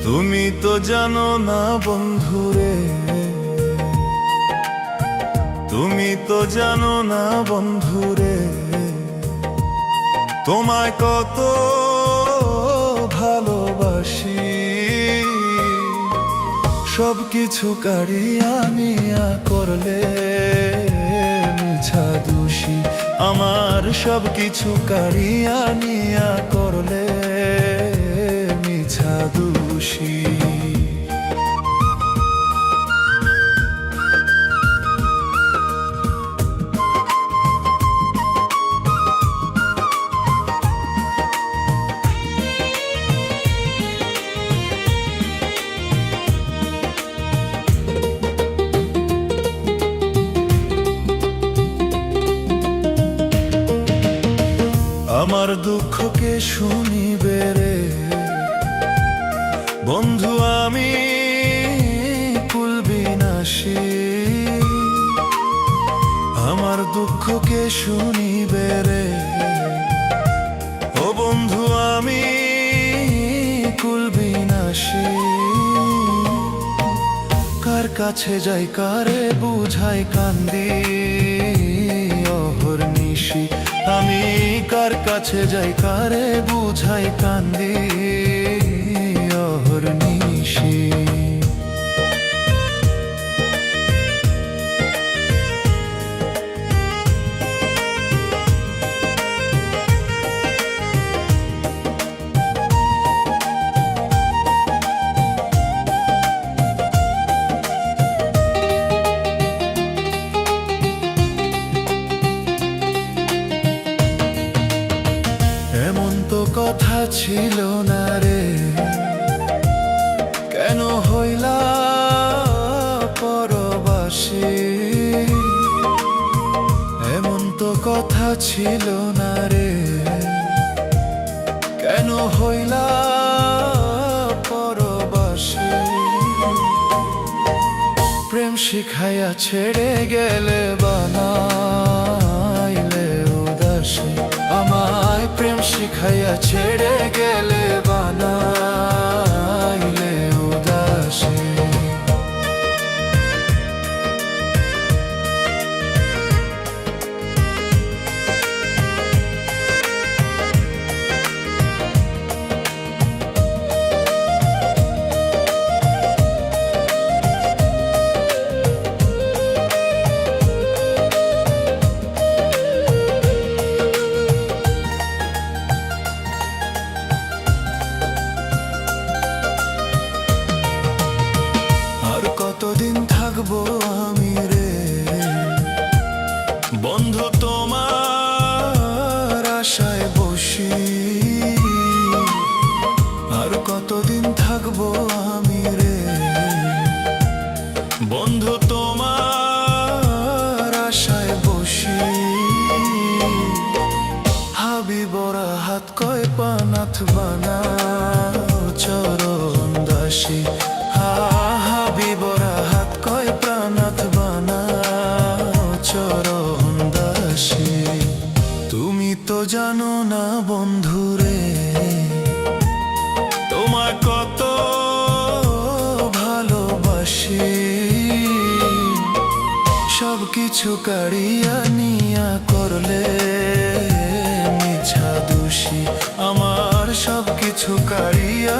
তুমি তো জানো না বন্ধুরে, তুমি তো জানো না বন্ধুরে, তোমায় কত ভালোবাসি। সবকিছু কাড়িয়া নিয়া করলে মিছা দোষী, আমার সবকিছু কাড়িয়া নিয়া করলে মিছা দোষী। আমার দুঃখকে শুনিবে রে বন্ধু, আমি কুলবিনাশী। আমার দুঃখকে শুনিবে রে ও বন্ধু, আমি কুলবিনাশী। কার কাছে যাই কারে বুঝাই কান্দি অহর্নিশি, আমি কার কাছে যাই কারে বুঝাই কান্দি অহর্নিশি। এমন তো কথা ছিল না রে, কেন হইলা পরবাসী। এমন তো কথা ছিল না রে, কেন হইলা পরবাসী। প্রেম শিখাইয়া ছেড়ে গেলে বানাইলে উদাসী, আমায় প্রেম শিখাইয়া ছেড়ে গেলে বানাইলে উদাসী। কতদিন থাকবো আমি রে বন্ধু তোমার আশায় বসি, আর কতদিন থাকবো আমি রে বন্ধু তোমার আশায় বসি। হাবিবরা হাত কয় পানাথ বানা চরণ দাসী, হাবিবরা হাত কয় প্রাণাথ বানা চরণ দাসী। তুমি তো জানো না বন্ধুরে, তোমায় কত ভালোবাসি। সবকিছু কাড়িয়া নিয়া করলে মিছা দোষী, আমার সবকিছু কাড়িয়া